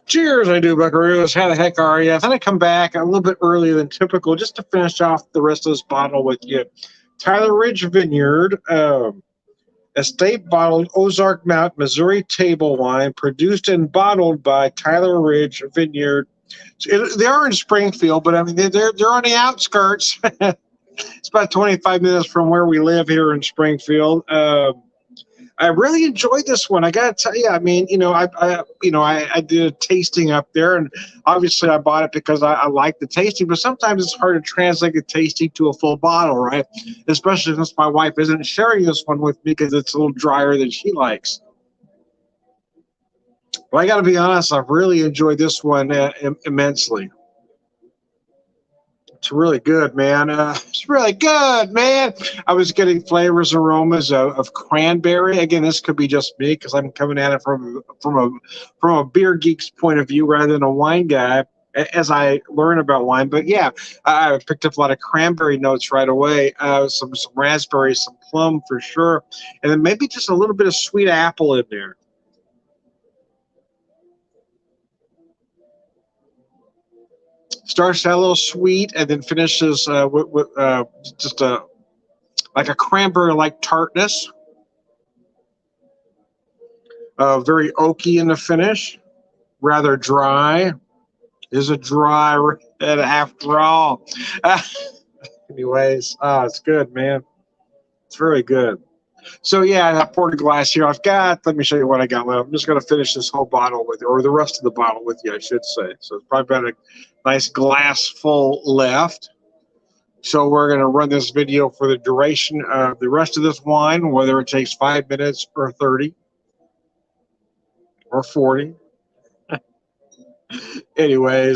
Cheers, I do, buckaroos. How the heck are you? I thought I'd come back a little bit earlier than typical just to finish off the rest of this bottle with you. Tyler Ridge Vineyard, estate bottled Ozark Mount, Missouri table wine, produced and bottled by Tyler Ridge Vineyard. They are in Springfield, but I mean they're on the outskirts. It's about 25 minutes from where we live here in Springfield. I really enjoyed this one. I got to tell you, I mean, I did a tasting up there, and obviously I bought it because I like the tasting. But sometimes it's hard to translate the tasting to a full bottle, right? Especially since my wife isn't sharing this one with me because it's a little drier than she likes. But I got to be honest, I've really enjoyed this one immensely. It's really good, man. It's really good, man. I was getting flavors, aromas of cranberry. Again, this could be just me because I'm coming at it from a beer geek's point of view rather than a wine guy as I learn about wine. But yeah, I picked up a lot of cranberry notes right away. Some raspberry, some plum for sure, and then maybe just a little bit of sweet apple in there. Starts out a little sweet and then finishes with just like a cranberry-like tartness. Very oaky in the finish, rather dry. Is a dry red after all. Anyways, it's good, man. It's very good. So yeah, I poured a glass here. Let me show you what I got left. I'm just going to finish this whole bottle with you, or the rest of the bottle with you, I should say. So it's probably about a nice glass full left. So we're going to run this video for the duration of the rest of this wine, whether it takes 5 minutes or 30 or 40. Anyway,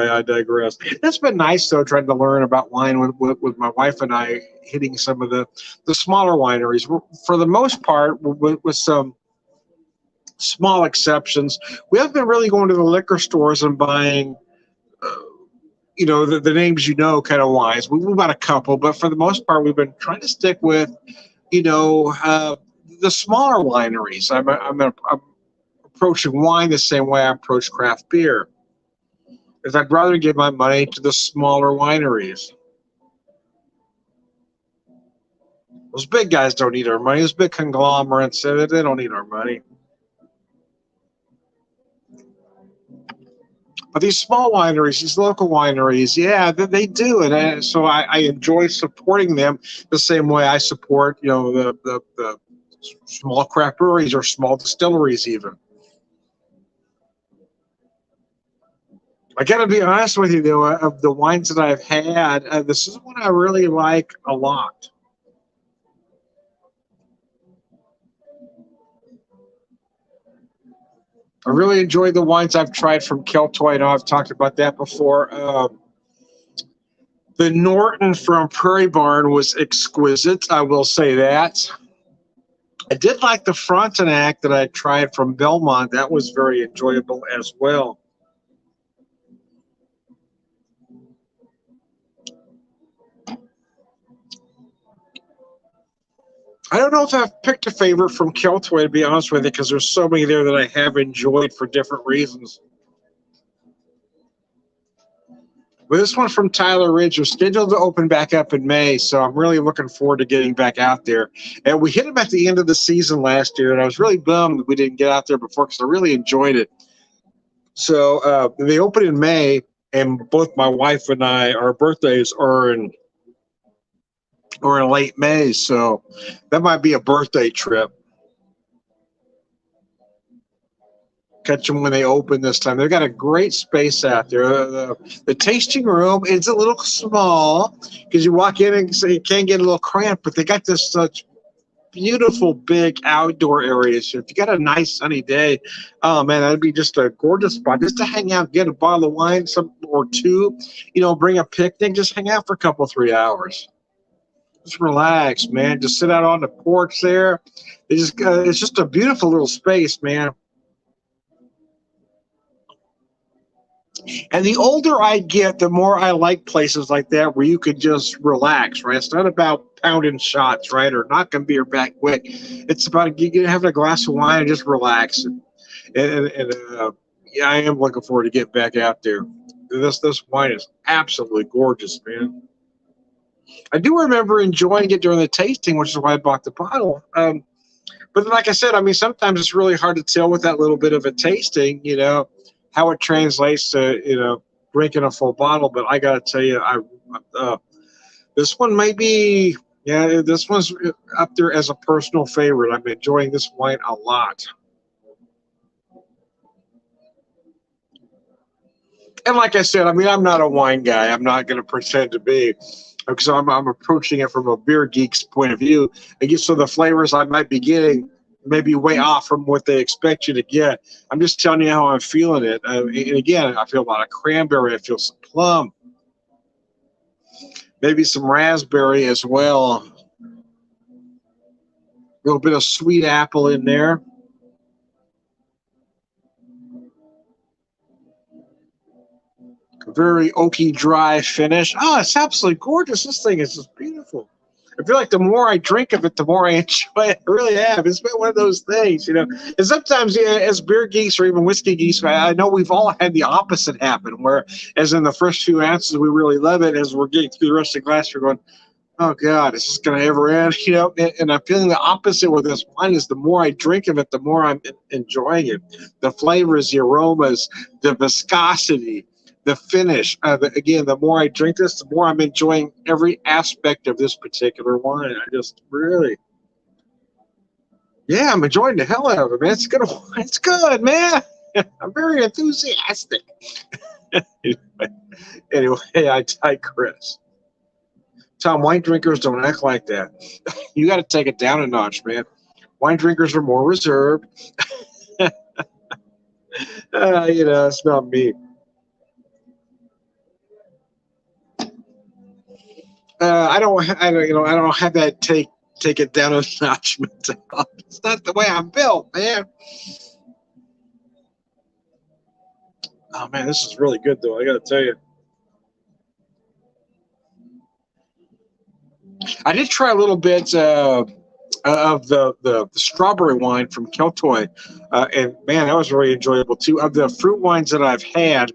I digress. It's been nice, though, trying to learn about wine with my wife and I hitting some of the smaller wineries. For the most part, with some small exceptions, we haven't been really going to the liquor stores and buying, the names kind of wines. We've got a couple, but for the most part, we've been trying to stick with, the smaller wineries. I'm approaching wine the same way I approach craft beer. Is I'd rather give my money to the smaller wineries. Those big guys don't need our money. Those big conglomerates, they don't need our money. But these small wineries, these local wineries, yeah, they do. And so I enjoy supporting them the same way I support, the small craft breweries or small distilleries even. I got to be honest with you, though, of the wines that I've had, this is one I really like a lot. I really enjoyed the wines I've tried from Keltoy. I know I've talked about that before. The Norton from Prairie Barn was exquisite, I will say that. I did like the Frontenac that I tried from Belmont. That was very enjoyable as well. I don't know if I've picked a favorite from Keltoy, to be honest with you, because there's so many there that I have enjoyed for different reasons. But this one from Tyler Ridge is scheduled to open back up in May, so I'm really looking forward to getting back out there. And we hit them at the end of the season last year, and I was really bummed that we didn't get out there before because I really enjoyed it. So they open in May, and both my wife and I, our birthdays are in late May, so that might be a birthday trip. Catch them when they open this time. They've got a great space out there. The tasting room is a little small because you walk in and so you can get a little cramped, but they got this such beautiful big outdoor areas. So if you got a nice sunny day, oh man, that'd be just a gorgeous spot just to hang out, get a bottle of wine, or two, bring a picnic, just hang out for a couple, 3 hours. Just relax, man. Just sit out on the porch there. It's just a beautiful little space, man. And the older I get, the more I like places like that where you could just relax, right? It's not about pounding shots, right, or knocking beer back quick. It's about having a glass of wine and just relaxing. And Yeah, I am looking forward to getting back out there. This wine is absolutely gorgeous, man. I do remember enjoying it during the tasting, which is why I bought the bottle. But like I said, I mean, sometimes it's really hard to tell with that little bit of a tasting, how it translates to, drinking a full bottle. But I got to tell you, uh, this one might be, yeah, this one's up there as a personal favorite. I'm enjoying this wine a lot. And like I said, I mean, I'm not a wine guy. I'm not going to pretend to be, because I'm approaching it from a beer geek's point of view. I guess so the flavors I might be getting maybe way off from what they expect you to get. I'm just telling you how I'm feeling it. And again, I feel a lot of cranberry. I feel some plum, maybe some raspberry as well. A little bit of sweet apple in there. Very oaky, dry finish. Oh, it's absolutely gorgeous. This thing is just beautiful. I feel like the more I drink of it, the more I enjoy it. I really have. It's been one of those things, And sometimes, as beer geeks or even whiskey geeks, I know we've all had the opposite happen, where, as in the first few ounces, we really love it. As we're getting through the rest of the glass, we're going, "Oh God, is this going to ever end?" And I'm feeling the opposite with this wine. Is the more I drink of it, the more I'm enjoying it. The flavors, the aromas, the viscosity, the finish. Again, the more I drink this, the more I'm enjoying every aspect of this particular wine. I just really, yeah, I'm enjoying the hell out of it, man. It's good. It's good, man. I'm very enthusiastic. Anyway, I digress. Tom, wine drinkers don't act like that. You got to take it down a notch, man. Wine drinkers are more reserved. It's not me. I don't have that take it down a notch mentality. It's not the way I'm built, man. Oh man, this is really good though. I got to tell you. I did try a little bit of the strawberry wine from Keltoy, and man, that was really enjoyable too. Of the fruit wines that I've had,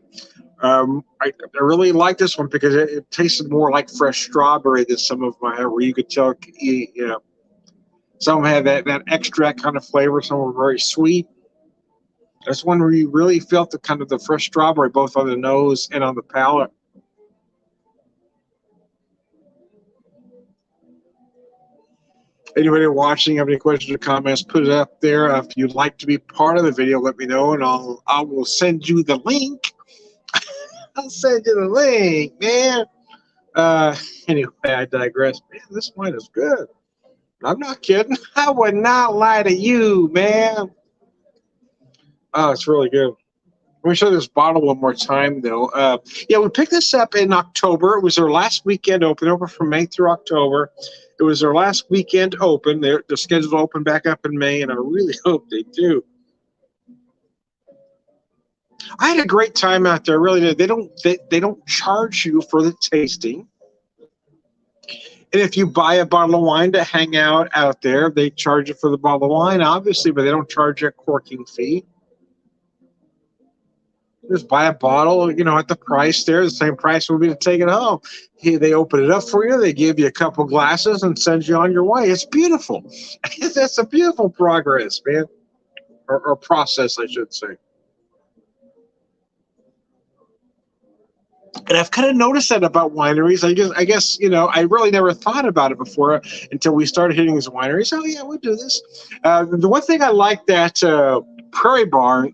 I really like this one because it tasted more like fresh strawberry than some of my, where you could tell, some had that extract kind of flavor, some were very sweet. That's one where you really felt the kind of the fresh strawberry both on the nose and on the palate. Anybody watching, have any questions or comments, put it up there. If you'd like to be part of the video, let me know, and I will send you the link. I'll send you the link, man. Anyway, I digress. Man, this wine is good. I'm not kidding. I would not lie to you, man. Oh, it's really good. Let me show this bottle one more time, though. Yeah, we picked this up in October. It was our last weekend open, over from May through October. It was their last weekend open. They're scheduled to open back up in May, and I really hope they do. I had a great time out there. I really did. They don't charge you for the tasting. And if you buy a bottle of wine to hang out there, they charge you for the bottle of wine, obviously, but they don't charge you a corking fee. Just buy a bottle, at the price there. The same price would be to take it home. They open it up for you. They give you a couple glasses and send you on your way. It's beautiful. That's a beautiful progress, man, or process, I should say. And I've kind of noticed that about wineries. I guess I really never thought about it before until we started hitting these wineries. Oh yeah, we do this. The one thing I like that Prairie Barn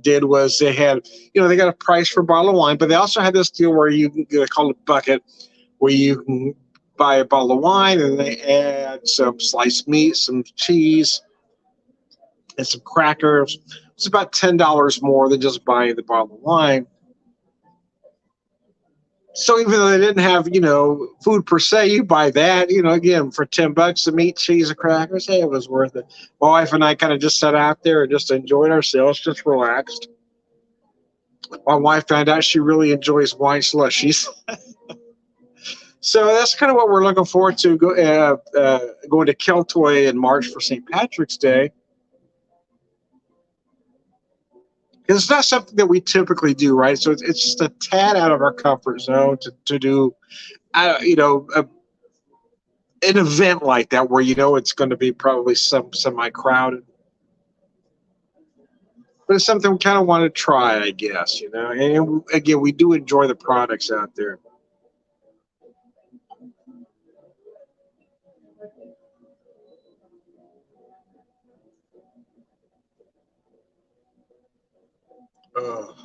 did was they had, they got a price for a bottle of wine, but they also had this deal where you can get a bucket, where you can buy a bottle of wine and they add some sliced meat, some cheese, and some crackers. It's about $10 more than just buying the bottle of wine. So even though they didn't have, food per se, you buy that, again, for $10, the meat, cheese, and crackers. Hey, it was worth it. My wife and I kind of just sat out there and just enjoyed ourselves, just relaxed. My wife found out she really enjoys wine slushies. So that's kind of what we're looking forward to, going to Keltoy in March for St. Patrick's Day. Because it's not something that we typically do, right? So it's just a tad out of our comfort zone to do, an event like that where it's going to be probably some semi-crowded. But it's something we kind of want to try, I guess, And again, we do enjoy the products out there. Oh,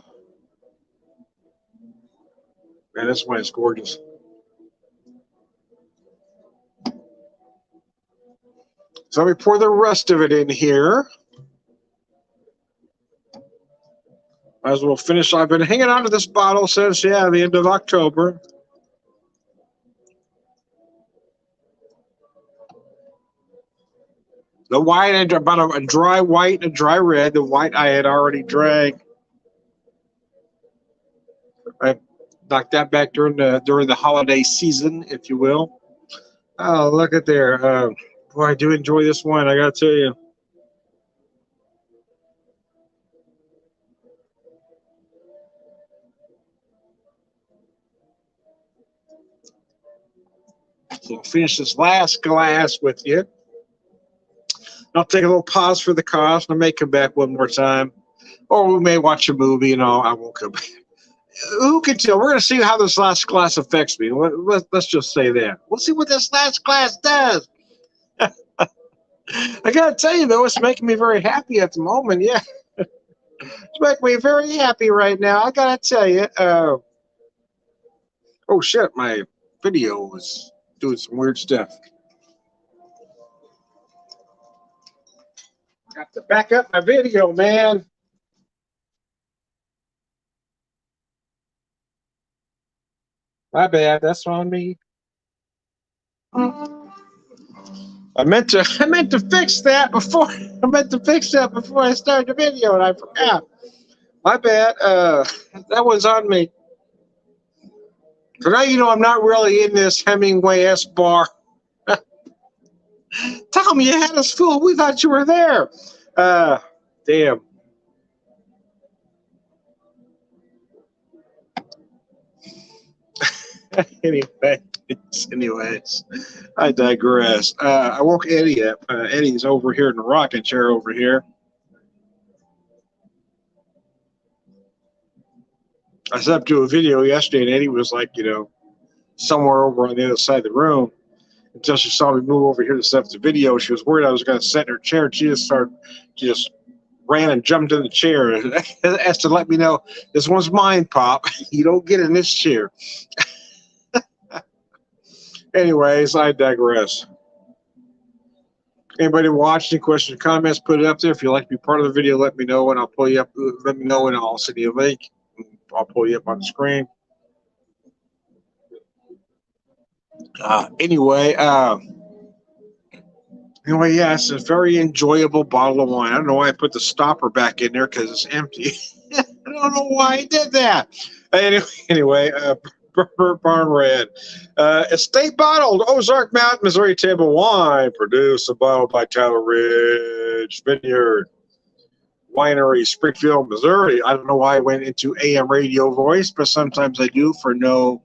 man, this wine is gorgeous. So let me pour the rest of it in here. Might as well finish. I've been hanging on to this bottle since, the end of October. The white, about a dry white and a dry red. The white I had already drank. I knocked that back during the holiday season, if you will. Oh, look at there. Boy, I do enjoy this wine, I got to tell you. So I'll finish this last glass with you. I'll take a little pause for the cough, and I may come back one more time. Or we may watch a movie, and I won't come back. Who can tell? We're going to see how this last glass affects me. Let's just say that. We'll see what this last glass does. I got to tell you, though, it's making me very happy at the moment. Yeah. It's making me very happy right now. I got to tell you. Oh, shit. My video was doing some weird stuff. Got to back up my video, man. My bad. That's on me. I meant to fix that before I started the video, and I forgot. My bad. That was on me. So now I'm not really in this Hemingway-esque bar. Tell me, you had us fooled. We thought you were there. Damn. Anyways, I digress. I woke Eddie up. Eddie's over here in the rocking chair over here. I set up to a video yesterday, and Eddie was like, somewhere over on the other side of the room. Until she saw me move over here to set up the video, she was worried I was going to sit in her chair. And she just ran and jumped in the chair as to let me know, this one's mine, Pop. You don't get in this chair. Anyways, I digress. Anybody watch? Any questions or comments, put it up there. If you'd like to be part of the video, let me know, and I'll pull you up. Let me know, and I'll send you a link. I'll pull you up on the screen. Anyway, yeah, it's a very enjoyable bottle of wine. I don't know why I put the stopper back in there because it's empty. I don't know why I did that. Anyway, Barn Red. Estate bottled Ozark Mountain, Missouri table wine, produced and bottled by Tyler Ridge Vineyard Winery, Springfield, Missouri. I don't know why I went into AM radio voice, but sometimes I do for no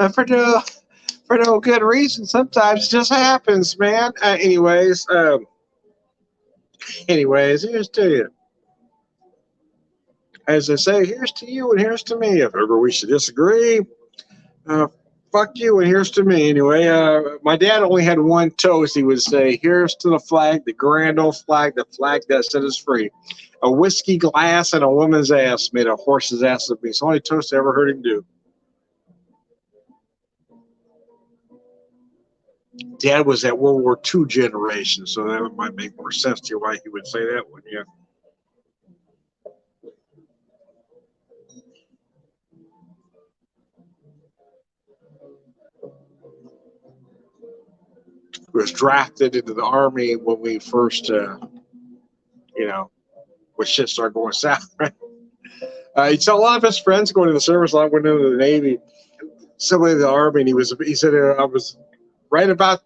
for no good reason. Sometimes it just happens, man. Anyways, here's to you. As I say, here's to you and here's to me. If ever we should disagree, fuck you and here's to me. Anyway, my dad only had one toast. He would say, here's to the flag, the grand old flag, the flag that set us free. A whiskey glass and a woman's ass made a horse's ass of me. It's the only toast I ever heard him do. Dad was that World War II generation, so that might make more sense to you why he would say that one, yeah. Was drafted into the Army when we first, when shit started going south, right? He saw a lot of his friends going to the service. A lot went into the Navy. Somebody in the Army, and he said, I was right about,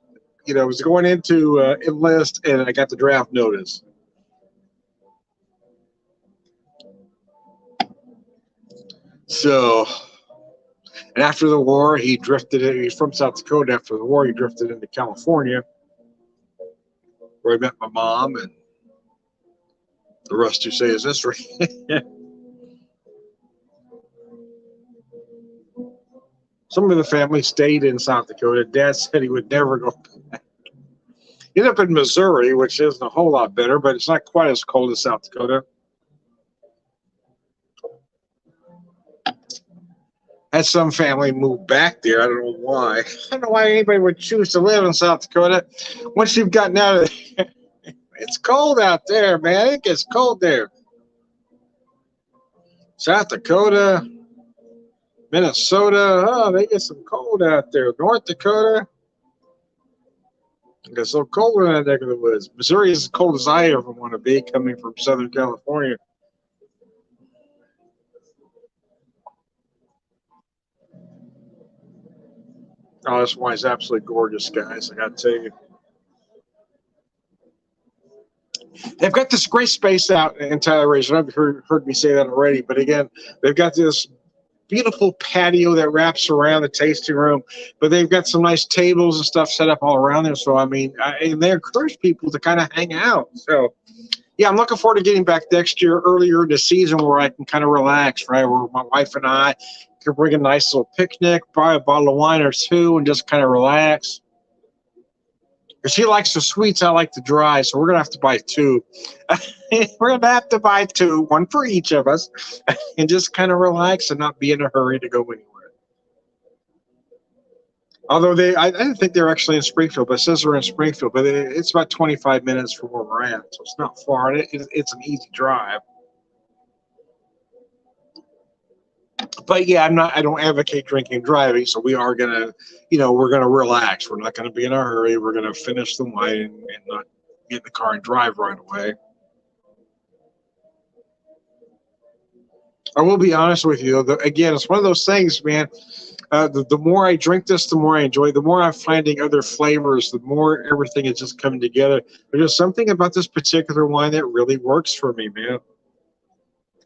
was going into enlist, and I got the draft notice. So, and after the war, he drifted. He's from South Dakota. After the war, he drifted into California, where I met my mom, and the rest you say is history. Some of the family stayed in South Dakota. Dad said he would never go back. He ended up in Missouri, which isn't a whole lot better, but it's not quite as cold as South Dakota. Had some family move back there. I don't know why. I don't know why anybody would choose to live in South Dakota. Once you've gotten out of there, it's cold out there, man. It gets cold there. South Dakota, Minnesota, oh, they get some cold out there. North Dakota, it gets so cold in that neck of the woods. Missouri is as cold as I ever want to be, coming from Southern California. Oh, this wine's absolutely gorgeous, guys. I got to tell you. They've got this great space out in Tyler Ridge. I've heard me say that already, but again, they've got this beautiful patio that wraps around the tasting room, but they've got some nice tables and stuff set up all around there. So, I mean, and they encourage people to kind of hang out. So, yeah, I'm looking forward to getting back next year, earlier in the season, where I can kind of relax, right? Where my wife and I can bring a nice little picnic, buy a bottle of wine or two, and just kind of relax. Because she likes the sweets, I like the dry, so we're going to have to buy two. We're going to have to buy two, one for each of us, and just kind of relax and not be in a hurry to go anywhere. Although I didn't think they were actually in Springfield, but it says they're in Springfield, but it's about 25 minutes from where we're at, so it's not far. It's an easy drive. But yeah, I don't advocate drinking and driving, so we are gonna, we're gonna relax. We're not gonna be in a hurry. We're gonna finish the wine and not get in the car and drive right away. I will be honest with you. Again, it's one of those things, man. The more I drink this, the more I enjoy. The more I'm finding other flavors. The more everything is just coming together. There's just something about this particular wine that really works for me, man.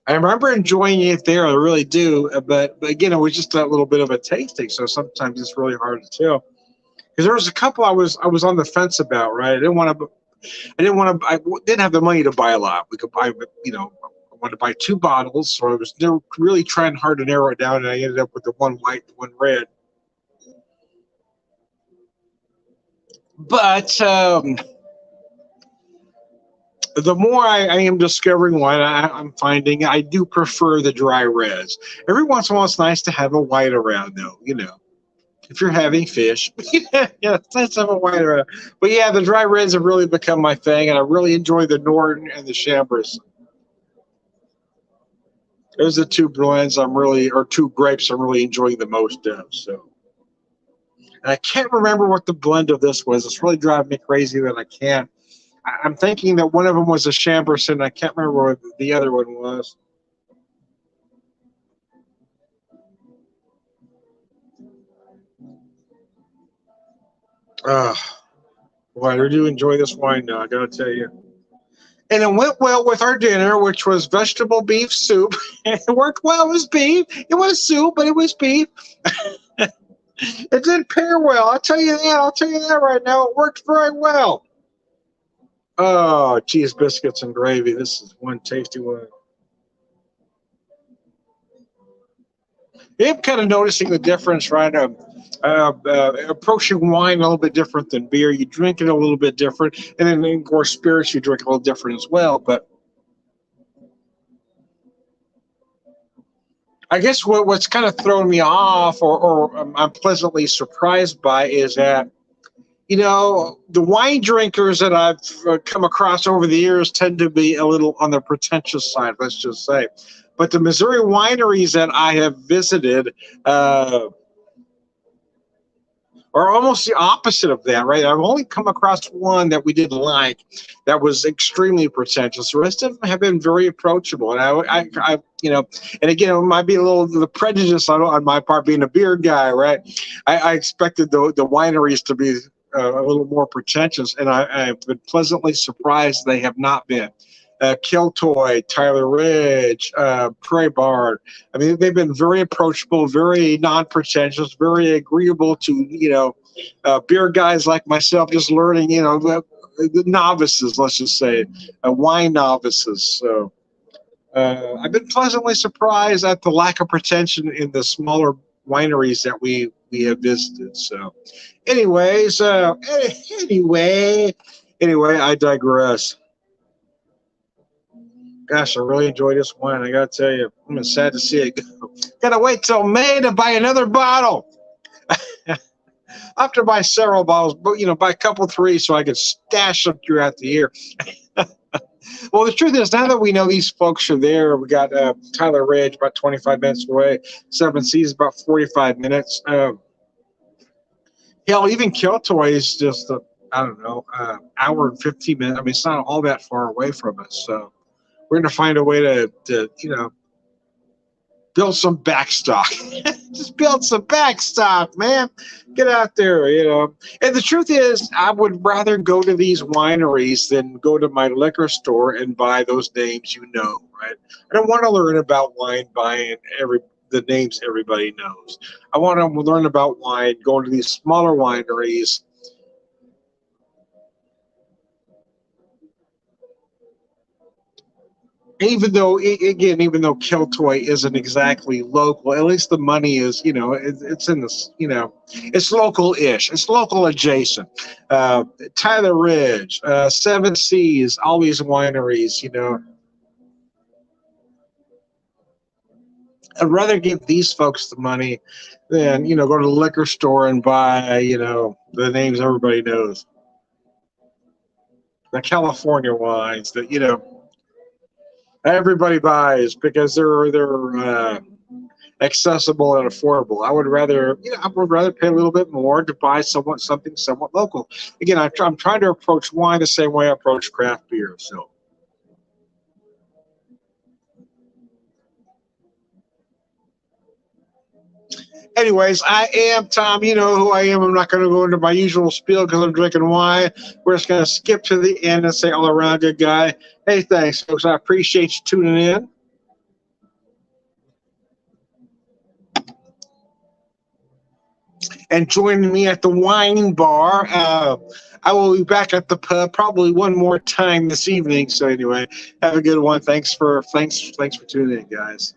I remember enjoying it there, I really do. But again, it was just a little bit of a tasting, so sometimes it's really hard to tell. Because there was a couple I was on the fence about, right? I didn't have the money to buy a lot. We could buy, I wanted to buy 2 bottles, so I was really trying hard to narrow it down, and I ended up with the one white, the one red. But the more I am discovering wine, I'm finding I do prefer the dry reds. Every once in a while, it's nice to have a white around, though, if you're having fish. Yeah, it's nice to have a white around. But yeah, the dry reds have really become my thing, and I really enjoy the Norden and the Chambres. Those are the 2 blends or 2 grapes I'm really enjoying the most of. So, and I can't remember what the blend of this was. It's really driving me crazy that I can't. I'm thinking that one of them was a Chamberson, and I can't remember what the other one was. Boy, I do enjoy this wine now, I gotta tell you. And it went well with our dinner, which was vegetable beef soup. It worked well. It was beef. It was soup, but it was beef. It did pair well. I'll tell you that. I'll tell you that right now. It worked very well. Oh, cheese biscuits and gravy. This is one tasty one. I'm kind of noticing the difference, right? Approaching wine a little bit different than beer. You drink it a little bit different. And then, of course, spirits you drink a little different as well. But I guess what's kind of thrown me off or I'm pleasantly surprised by is that, the wine drinkers that I've come across over the years tend to be a little on the pretentious side, let's just say. But the Missouri wineries that I have visited are almost the opposite of that, right? I've only come across one that we didn't like that was extremely pretentious. The rest of them have been very approachable. And I and again, it might be a little the prejudice on my part being a beer guy, right? I expected the wineries to be a little more pretentious, and I've been pleasantly surprised they have not been. Kiltoy, Tyler Ridge, Prairie Barn. I mean, they've been very approachable, very non-pretentious, very agreeable to, beer guys like myself, just learning, the novices, let's just say, wine novices. So I've been pleasantly surprised at the lack of pretension in the smaller wineries that we have visited. So, anyways, anyway, I digress. Gosh, I really enjoy this wine. I gotta tell you, I'm sad to see it go. Gotta wait till May to buy another bottle. I have to buy several bottles, but buy a couple, three, so I can stash them throughout the year. Well, the truth is, now that we know these folks are there, we got Tyler Ridge about 25 minutes away, Seven Seas about 45 minutes. Hell, even Kiltoy is just I don't know, hour and 15 minutes. I mean, it's not all that far away from us, so we're going to find a way to build some backstock. Just build some backstock, man. Get out there, And the truth is, I would rather go to these wineries than go to my liquor store and buy those names, right? I don't want to learn about wine buying the names everybody knows. I want to learn about wine, going to these smaller wineries. Even though Kiltoy isn't exactly local, at least the money is, it's in this, it's local-ish, it's local adjacent. Tyler Ridge, Seven Seas, all these wineries, I'd rather give these folks the money than, go to the liquor store and buy, the names everybody knows. The California wines that, everybody buys because they're accessible and affordable. I would rather pay a little bit more to buy something somewhat local. Again, I'm trying to approach wine the same way I approach craft beer. So, anyways, I am Tom. You know who I am. I'm not going to go into my usual spiel because I'm drinking wine. We're just going to skip to the end and say all around good guy. Hey, thanks, folks. I appreciate you tuning in. And joining me at the wine bar. I will be back at the pub probably one more time this evening. So anyway, have a good one. Thanks for tuning in, guys.